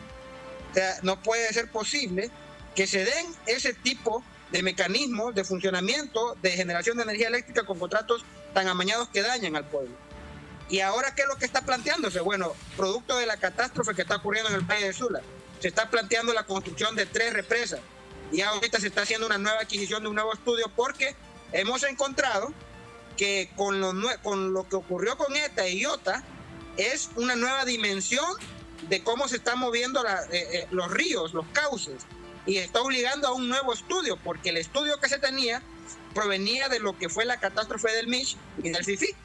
O sea, no puede ser posible que se den ese tipo de mecanismos de funcionamiento de generación de energía eléctrica con contratos tan amañados que dañan al pueblo. Y ahora, ¿qué es lo que está planteándose? Bueno, producto de la catástrofe que está ocurriendo en el Valle de Sula, se está planteando la construcción de 3 represas. Y ahorita se está haciendo una nueva adquisición de un nuevo estudio porque hemos encontrado que con lo que ocurrió con ETA y IOTA es una nueva dimensión de cómo se están moviendo los ríos, los cauces, y está obligando a un nuevo estudio, porque el estudio que se tenía provenía de lo que fue la catástrofe del Mish y del Fifi,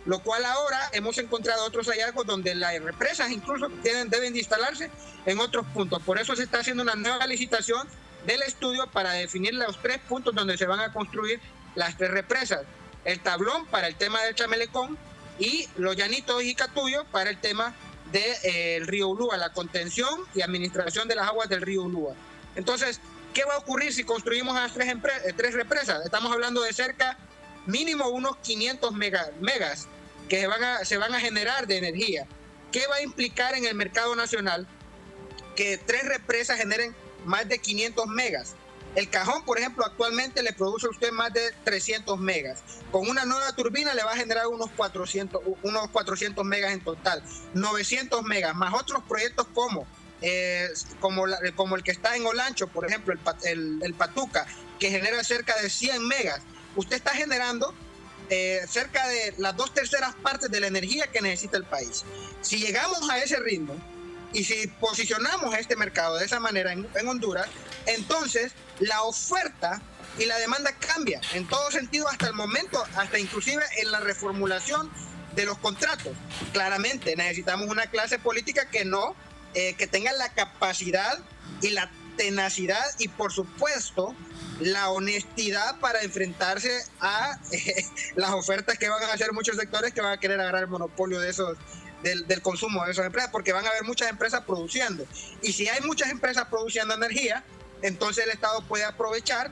lo cual ahora hemos encontrado otros hallazgos donde las represas incluso deben de instalarse en otros puntos. Por eso se está haciendo una nueva licitación del estudio para definir los 3 puntos donde se van a construir las 3 represas. El tablón para el tema del Chamelecón y los llanitos y Catuyo para el tema del río Ulúa, la contención y administración de las aguas del río Ulúa. Entonces, ¿qué va a ocurrir si construimos las 3 represas? Estamos hablando de cerca, mínimo unos 500 megas que se van a generar de energía. ¿Qué va a implicar en el mercado nacional que 3 represas generen más de 500 megas? El Cajón, por ejemplo, actualmente le produce a usted más de 300 megas. Con una nueva turbina le va a generar unos 400 megas en total, 900 megas, más otros proyectos como el que está en Olancho, por ejemplo, el Patuca, que genera cerca de 100 megas. Usted está generando cerca de las 2/3 partes de la energía que necesita el país. Si llegamos a ese ritmo y si posicionamos este mercado de esa manera en Honduras, entonces la oferta y la demanda cambia en todo sentido hasta el momento, hasta inclusive en la reformulación de los contratos. Claramente necesitamos una clase política que tenga la capacidad y la tenacidad y por supuesto la honestidad para enfrentarse a las ofertas que van a hacer muchos sectores que van a querer agarrar el monopolio de esos del consumo de esas empresas, porque van a haber muchas empresas produciendo, y si hay muchas empresas produciendo energía, entonces el Estado puede aprovechar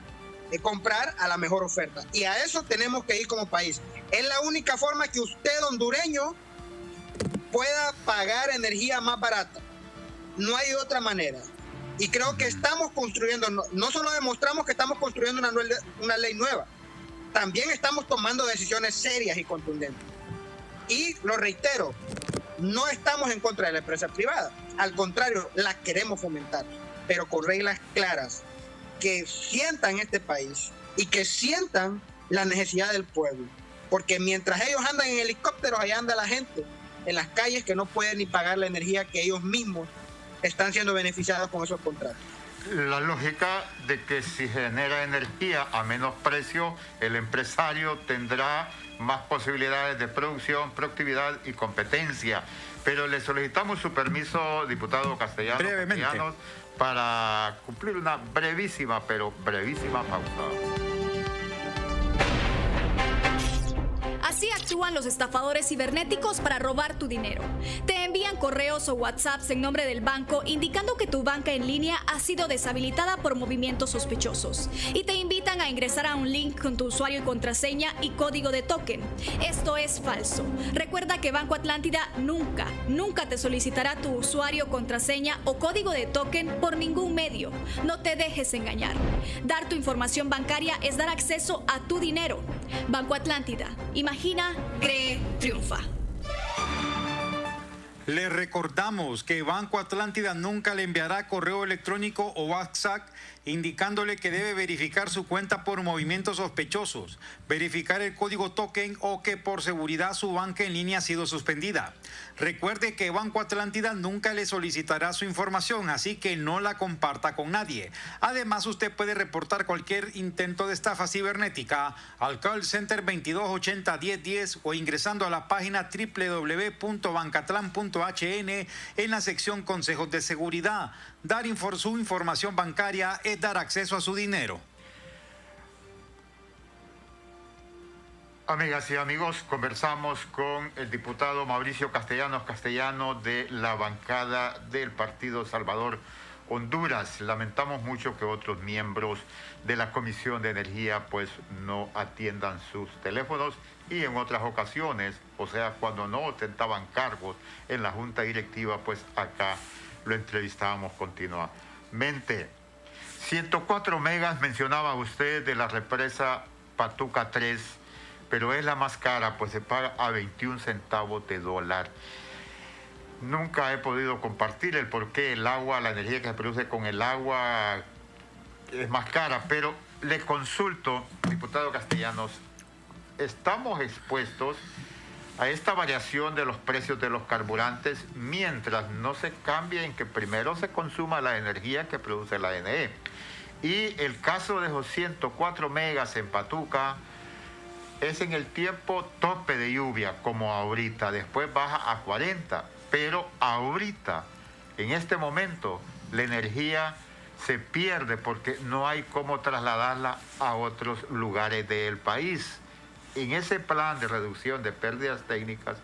de comprar a la mejor oferta, y a eso tenemos que ir como país. Es la única forma que usted, hondureño, pueda pagar energía más barata. No hay otra manera. Y creo que estamos construyendo, no solo demostramos que estamos construyendo una ley nueva, también estamos tomando decisiones serias y contundentes. Y lo reitero, no estamos en contra de la empresa privada, al contrario, la queremos fomentar, pero con reglas claras, que sientan este país y que sientan la necesidad del pueblo. Porque mientras ellos andan en helicópteros, allá anda la gente en las calles que no puede ni pagar la energía que ellos mismos están siendo beneficiados con esos contratos. La lógica de que si genera energía a menos precio, el empresario tendrá más posibilidades de producción, productividad y competencia. Pero le solicitamos su permiso, diputado Castellanos, para cumplir una brevísima, pero brevísima pausa. Así actúan los estafadores cibernéticos para robar tu dinero. Te envían correos o WhatsApps en nombre del banco indicando que tu banca en línea ha sido deshabilitada por movimientos sospechosos y te invitan a ingresar a un link con tu usuario y contraseña y código de token. Esto es falso. Recuerda que Banco Atlántida nunca te solicitará tu usuario, contraseña o código de token por ningún medio. No te dejes engañar. Dar tu información bancaria es dar acceso a tu dinero. Banco Atlántida. Imagina, cree, triunfa. Le recordamos que Banco Atlántida nunca le enviará correo electrónico o WhatsApp indicándole que debe verificar su cuenta por movimientos sospechosos, verificar el código token o que por seguridad su banca en línea ha sido suspendida. Recuerde que Banco Atlántida nunca le solicitará su información, así que no la comparta con nadie. Además, usted puede reportar cualquier intento de estafa cibernética al call center 2280-1010 o ingresando a la página www.bancatlan.hn en la sección Consejos de Seguridad. Dar su información bancaria es dar acceso a su dinero. Amigas y amigos, conversamos con el diputado Mauricio Castellano de la bancada del Partido Salvador Honduras. Lamentamos mucho que otros miembros de la Comisión de Energía pues no atiendan sus teléfonos y en otras ocasiones, o sea, cuando no ostentaban cargos en la Junta Directiva, pues acá lo entrevistábamos continuamente. 104 megas mencionaba usted de la represa Patuca 3, pero es la más cara, pues se paga a 21 centavos de dólar. Nunca he podido compartir el por qué el agua, la energía que se produce con el agua es más cara, pero le consulto, diputado Castellanos, estamos expuestos a esta variación de los precios de los carburantes mientras no se cambie en que primero se consuma la energía que produce la ANE. Y el caso de los 104 megas en Patuca es en el tiempo tope de lluvia, como ahorita, después baja a 40, pero ahorita, en este momento, la energía se pierde porque no hay cómo trasladarla a otros lugares del país. En ese plan de reducción de pérdidas técnicas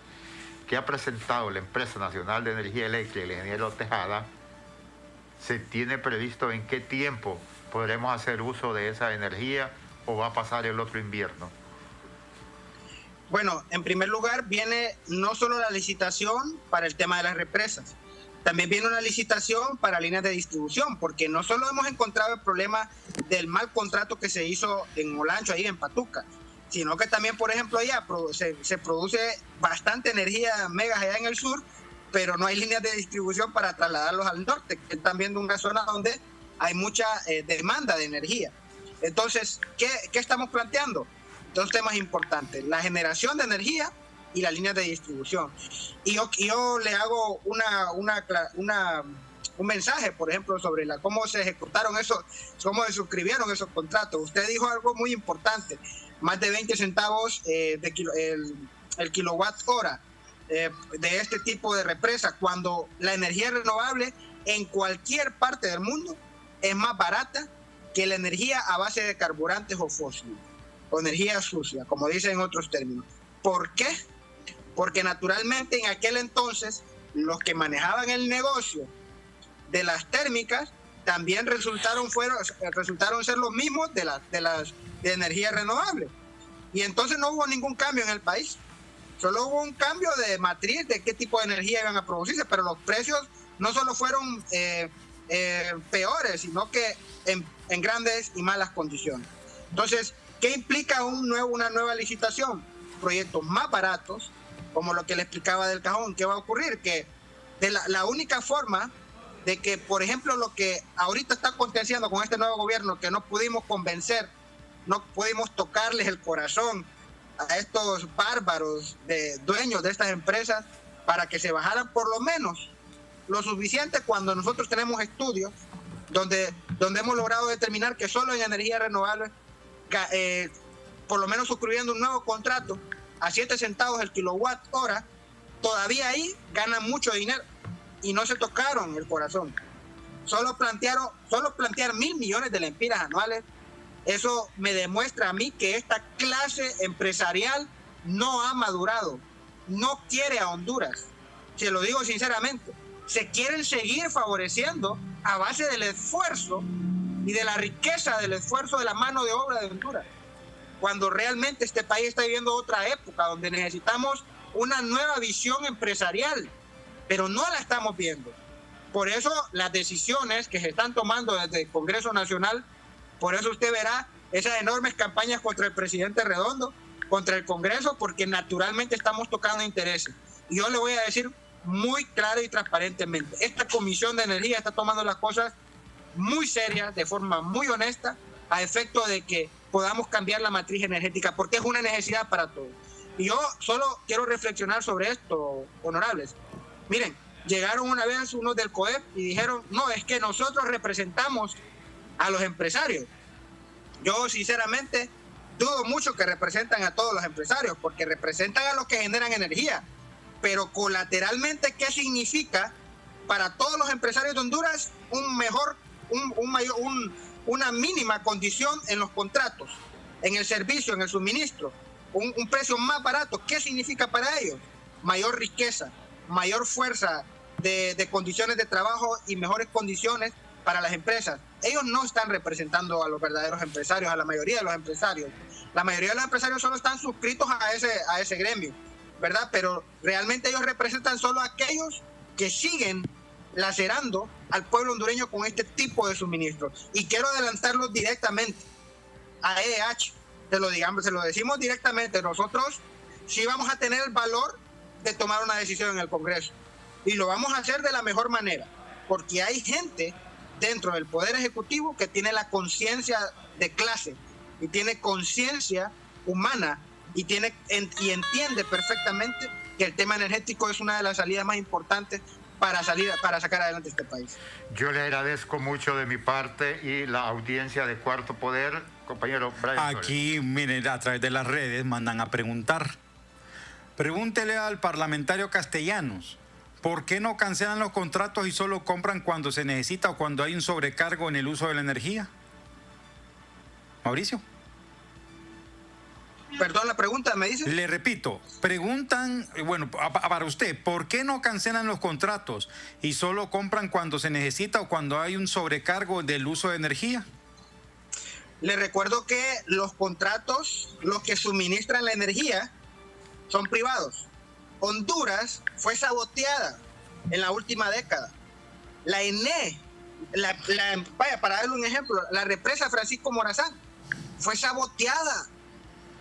que ha presentado la Empresa Nacional de Energía Eléctrica y el ingeniero Tejada, ¿se tiene previsto en qué tiempo podremos hacer uso de esa energía o va a pasar el otro invierno? Bueno, en primer lugar viene no solo la licitación para el tema de las represas, también viene una licitación para líneas de distribución, porque no solo hemos encontrado el problema del mal contrato que se hizo en Olancho, ahí en Patuca, sino que también, por ejemplo, allá se produce bastante energía megas allá en el sur, pero no hay líneas de distribución para trasladarlos al norte, que están viendo una zona donde hay mucha demanda de energía. Entonces, ¿qué estamos planteando? Dos temas importantes: la generación de energía y las líneas de distribución. Y yo le hago un mensaje, por ejemplo, sobre cómo se ejecutaron eso, cómo se suscribieron esos contratos. Usted dijo algo muy importante: más de 20 centavos el kilowatt hora de este tipo de represa, cuando la energía renovable en cualquier parte del mundo es más barata que la energía a base de carburantes o fósiles, o energía sucia, como dicen en otros términos. ¿Por qué? Porque naturalmente en aquel entonces los que manejaban el negocio de las térmicas también resultaron ser los mismos de energía renovable. Y entonces no hubo ningún cambio en el país. Solo hubo un cambio de matriz de qué tipo de energía iban a producirse, pero los precios no solo fueron peores, sino que en grandes y malas condiciones. Entonces, ¿qué implica una nueva licitación? Proyectos más baratos, como lo que le explicaba del cajón. ¿Qué va a ocurrir? Que la única forma de que, por ejemplo, lo que ahorita está aconteciendo con este nuevo gobierno, que no pudimos convencer, no pudimos tocarles el corazón a estos bárbaros dueños de estas empresas para que se bajaran por lo menos lo suficiente, cuando nosotros tenemos estudios donde hemos logrado determinar que solo en energía renovable, por lo menos suscribiendo un nuevo contrato a 7 centavos el kilowatt hora, todavía ahí ganan mucho dinero y no se tocaron el corazón. Solo plantear 1.000 millones de lempiras anuales, eso me demuestra a mí que esta clase empresarial no ha madurado, no quiere a Honduras. Se lo digo sinceramente, se quieren seguir favoreciendo a base del esfuerzo y de la riqueza del esfuerzo de la mano de obra de Honduras, cuando realmente este país está viviendo otra época donde necesitamos una nueva visión empresarial, pero no la estamos viendo. Por eso las decisiones que se están tomando desde el Congreso Nacional, por eso usted verá esas enormes campañas contra el presidente Redondo, contra el Congreso, porque naturalmente estamos tocando intereses. Y yo le voy a decir muy claro y transparentemente, esta Comisión de Energía está tomando las cosas muy serias, de forma muy honesta, a efecto de que podamos cambiar la matriz energética, porque es una necesidad para todos. Y yo solo quiero reflexionar sobre esto, honorables. Miren, llegaron una vez unos del COEP y dijeron: no, es que nosotros representamos a los empresarios. Yo sinceramente dudo mucho que representan a todos los empresarios, porque representan a los que generan energía, pero colateralmente, ¿qué significa para todos los empresarios de Honduras una mínima condición en los contratos, en el servicio, en el suministro, un precio más barato? ¿Qué significa para ellos? Mayor riqueza, mayor fuerza de condiciones de trabajo y mejores condiciones para las empresas. Ellos no están representando a los verdaderos empresarios, a la mayoría de los empresarios. La mayoría de los empresarios solo están suscritos a ese gremio, ¿verdad? Pero realmente ellos representan solo a aquellos que siguen lacerando al pueblo hondureño con este tipo de suministros. Y quiero adelantarlo directamente a EDH, se lo decimos directamente. Nosotros sí vamos a tener el valor de tomar una decisión en el Congreso, y lo vamos a hacer de la mejor manera, porque hay gente dentro del Poder Ejecutivo que tiene la conciencia de clase y tiene conciencia humana y entiende perfectamente que el tema energético es una de las salidas más importantes para sacar adelante este país. Yo le agradezco mucho de mi parte y la audiencia de Cuarto Poder, compañero Brian. Aquí, miren, a través de las redes mandan a preguntar. Pregúntele al parlamentario Castellanos, ¿por qué no cancelan los contratos y solo compran cuando se necesita o cuando hay un sobrecargo en el uso de la energía? Mauricio. Perdón, la pregunta, ¿me dice? Le repito, preguntan, bueno, para usted, ¿por qué no cancelan los contratos y solo compran cuando se necesita o cuando hay un sobrecargo del uso de energía? Le recuerdo que los contratos, los que suministran la energía, son privados. Honduras fue saboteada en la última década. La ENE, vaya, para darle un ejemplo, la represa Francisco Morazán fue saboteada.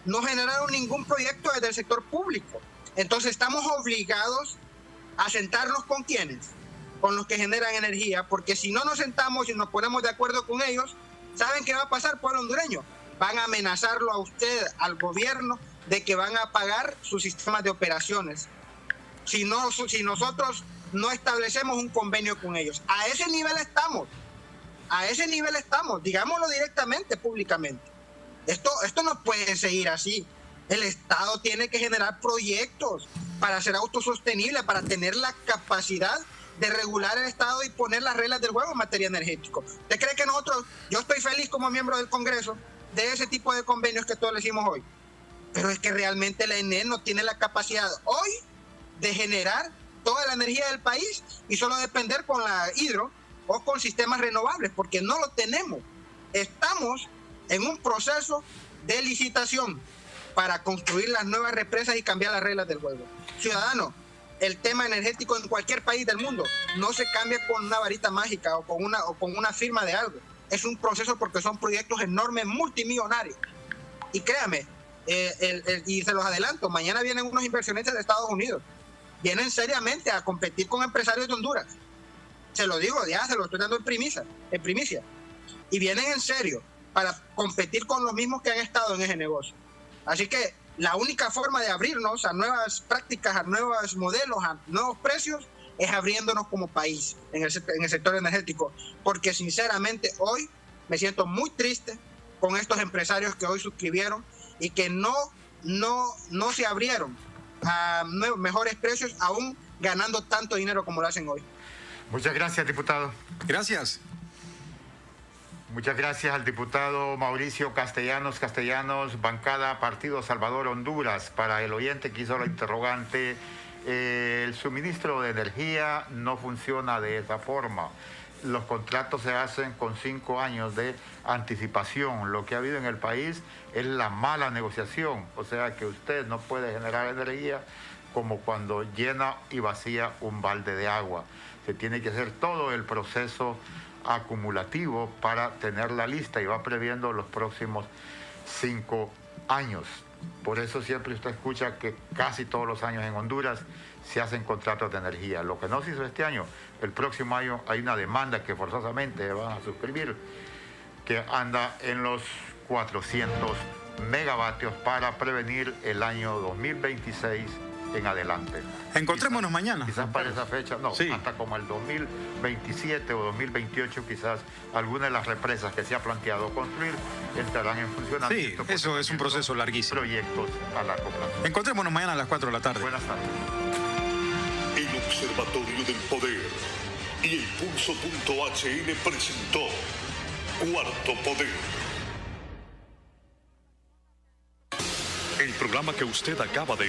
No generaron ningún proyecto desde el sector público. Entonces estamos obligados a sentarnos con quienes, con los que generan energía, porque si no nos sentamos y nos ponemos de acuerdo con ellos, ¿saben qué va a pasar, pueblo hondureño? Van a amenazarlo a usted, al gobierno, de que van a pagar sus sistemas de operaciones si nosotros no establecemos un convenio con ellos. A ese nivel estamos, digámoslo directamente, públicamente. Esto no puede seguir así. El Estado tiene que generar proyectos para ser autosostenible, para tener la capacidad de regular el Estado y poner las reglas del juego en materia energética. ¿Usted cree que yo estoy feliz como miembro del Congreso de ese tipo de convenios que todos le hicimos hoy? Pero es que realmente la ENE no tiene la capacidad hoy de generar toda la energía del país y solo depender con la hidro o con sistemas renovables, porque no lo tenemos. Estamos en un proceso de licitación para construir las nuevas represas y cambiar las reglas del juego. Ciudadano, el tema energético en cualquier país del mundo no se cambia con una varita mágica o con una firma de algo. Es un proceso porque son proyectos enormes, multimillonarios. Y créame, y se los adelanto, mañana vienen unos inversionistas de Estados Unidos. Vienen seriamente a competir con empresarios de Honduras. Se lo digo, ya se lo estoy dando en primicia. Y vienen en serio para competir con los mismos que han estado en ese negocio. Así que la única forma de abrirnos a nuevas prácticas, a nuevos modelos, a nuevos precios, es abriéndonos como país en el sector energético. Porque sinceramente hoy me siento muy triste con estos empresarios que hoy suscribieron y que no se abrieron a mejores precios, aún ganando tanto dinero como lo hacen hoy. Muchas gracias, diputado. Gracias. Muchas gracias al diputado Mauricio Castellanos, bancada Partido Salvador Honduras. Para el oyente que hizo la interrogante, el suministro de energía no funciona de esa forma. Los contratos se hacen con 5 años de anticipación. Lo que ha habido en el país es la mala negociación. O sea que usted no puede generar energía como cuando llena y vacía un balde de agua. Se tiene que hacer todo el proceso acumulativo para tener la lista y va previendo los próximos 5 años. Por eso siempre usted escucha que casi todos los años en Honduras se hacen contratos de energía. Lo que no se hizo este año, el próximo año hay una demanda que forzosamente van a suscribir, que anda en los 400 megavatios para prevenir el año 2026 en adelante. Encontrémonos mañana. Quizás para esa fecha, no, sí, hasta como el 2027 o 2028 quizás algunas de las represas que se ha planteado construir estarán en funcionamiento. Sí, eso es un proceso larguísimo. Proyectos a largo plazo. Encontrémonos mañana a las 4 de la tarde. Buenas tardes. El Observatorio del Poder y el Pulso.hn presentó Cuarto Poder. El programa que usted acaba de